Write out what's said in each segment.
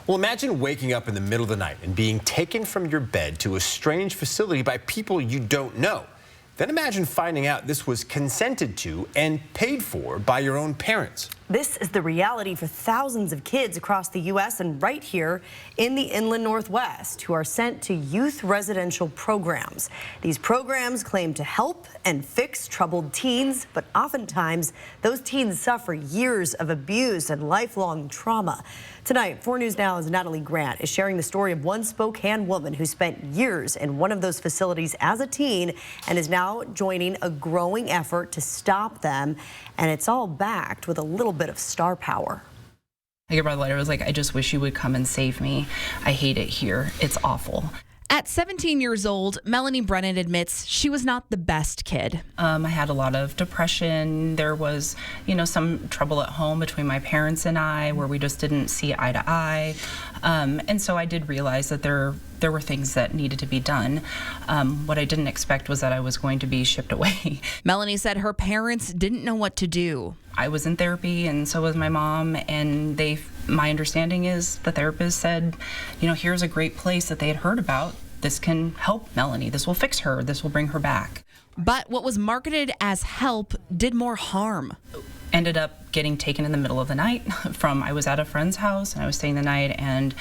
Well, imagine waking up in the middle of the night and being taken from your bed to a strange facility by people you don't know. Then imagine finding out this was consented to and paid for by your own parents. This is the reality for thousands of kids across the U.S. and right here in the inland Northwest who are sent to youth residential programs. These programs claim to help and fix troubled teens, but oftentimes those teens suffer years of abuse and lifelong trauma. Tonight, 4 News Now's Natalie Grant is sharing the story of one Spokane woman who spent years in one of those facilities as a teen and is now joining a growing effort to stop them. And it's all backed with a little bit of star power. I get the letter, I was like, I just wish you would come and save me. I hate it here. It's awful. At 17 years old, Melanie Brennan admits she was not the best kid. I had a lot of depression. There was, some trouble at home between my parents and I where we just didn't see eye to eye. And so I did realize that there were things that needed to be done. What I didn't expect was that I was going to be shipped away. Melanie said her parents didn't know what to do. I was in therapy and so was my mom, and my understanding is the therapist said, here's a great place that they had heard about. This can help Melanie. This will fix her. This will bring her back. But what was marketed as help did more harm. Ended up getting taken in the middle of the night I was at a friend's house and I was staying the night, and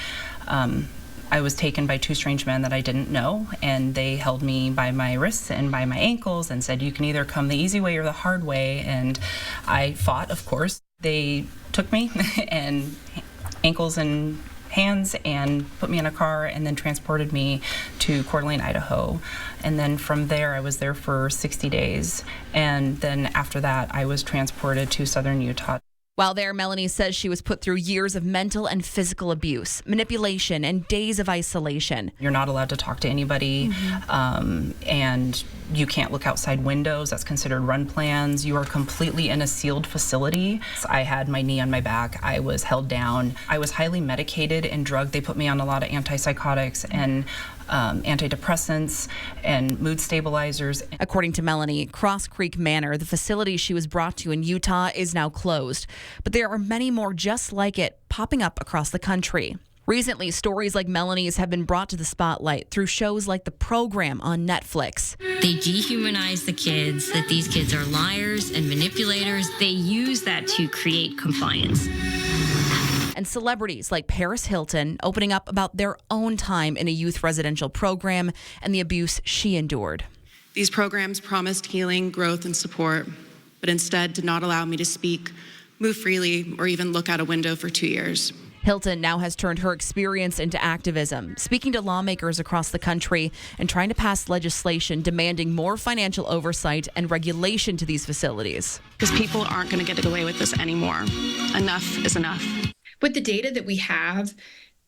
I was taken by 2 strange men that I didn't know, and they held me by my wrists and by my ankles and said, you can either come the easy way or the hard way. And I fought, of course. They took me and ankles and hands and put me in a car and then transported me to Coeur d'Alene, Idaho. And then from there, I was there for 60 days. And then after that, I was transported to southern Utah. While there, Melanie says she was put through years of mental and physical abuse, manipulation, and days of isolation. You're not allowed to talk to anybody, and you can't look outside windows. That's considered run plans. You are completely in a sealed facility. I had my knee on my back. I was held down. I was highly medicated and drugged. They put me on a lot of antipsychotics and antidepressants and mood stabilizers. According to Melanie, Cross Creek Manor, the facility she was brought to in Utah, is now closed. But there are many more just like it popping up across the country. Recently, stories like Melanie's have been brought to the spotlight through shows like The Program on Netflix. They dehumanize the kids, that these kids are liars and manipulators. They use that to create compliance. And celebrities like Paris Hilton opening up about their own time in a youth residential program and the abuse she endured. These programs promised healing, growth, and support, but instead did not allow me to speak, move freely, or even look out a window for 2 years. Hilton now has turned her experience into activism, speaking to lawmakers across the country and trying to pass legislation demanding more financial oversight and regulation to these facilities. Because people aren't going to get away with this anymore. Enough is enough. With the data that we have,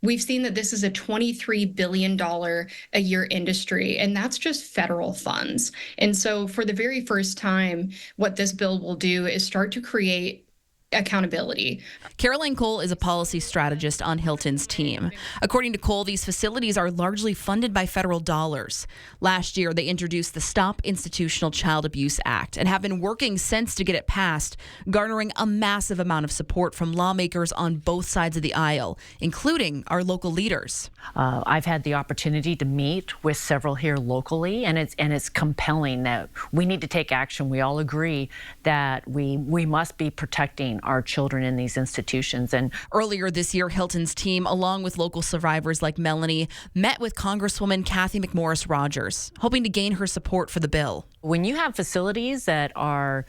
we've seen that this is a $23 billion a year industry, and that's just federal funds. And so for the very first time, what this bill will do is start to create accountability. Caroline Cole is a policy strategist on Hilton's team. According to Cole, these facilities are largely funded by federal dollars. Last year, they introduced the Stop Institutional Child Abuse Act and have been working since to get it passed, garnering a massive amount of support from lawmakers on both sides of the aisle, including our local leaders. I've had the opportunity to meet with several here locally, and it's compelling that we need to take action. We all agree that we must be protecting our children in these institutions. And earlier this year, Hilton's team, along with local survivors like Melanie, met with Congresswoman Cathy McMorris Rodgers, hoping to gain her support for the bill. When you have facilities that are,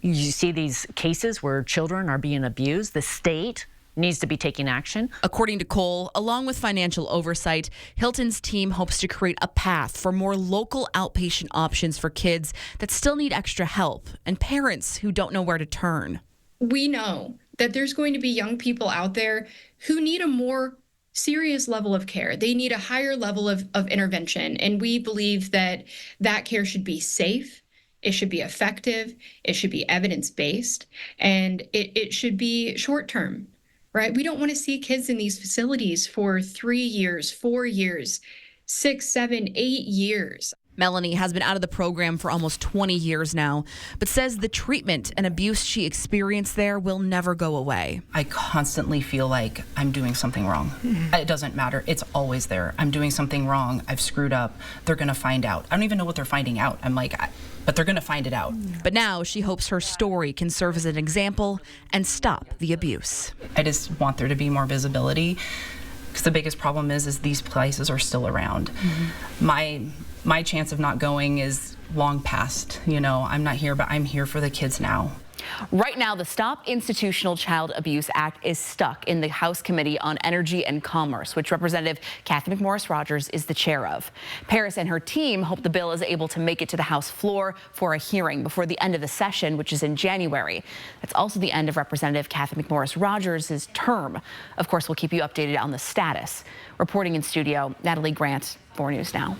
you see these cases where children are being abused, the state needs to be taking action. According to Cole, along with financial oversight, Hilton's team hopes to create a path for more local outpatient options for kids that still need extra help and parents who don't know where to turn. We know that there's going to be young people out there who need a more serious level of care. They need a higher level of intervention. And we believe that that care should be safe, it should be effective, it should be evidence-based, and it should be short-term, right? We don't want to see kids in these facilities for 3 years, 4 years, 6, 7, 8 years. Melanie has been out of the program for almost 20 years now, but says the treatment and abuse she experienced there will never go away. I constantly feel like I'm doing something wrong. It doesn't matter. It's always there. I'm doing something wrong. I've screwed up. They're going to find out. I don't even know what they're finding out. I'm like, but they're going to find it out. But now she hopes her story can serve as an example and stop the abuse. I just want there to be more visibility, because the biggest problem is these places are still around. My chance of not going is long past. You know, I'm not here, but I'm here for the kids now. Right now, the Stop Institutional Child Abuse Act is stuck in the House Committee on Energy and Commerce, which Representative Cathy McMorris Rodgers is the chair of. Paris and her team hope the bill is able to make it to the House floor for a hearing before the end of the session, which is in January. That's also the end of Representative Cathy McMorris Rodgers' term. Of course, we'll keep you updated on the status. Reporting in studio, Natalie Grant, 4 News Now.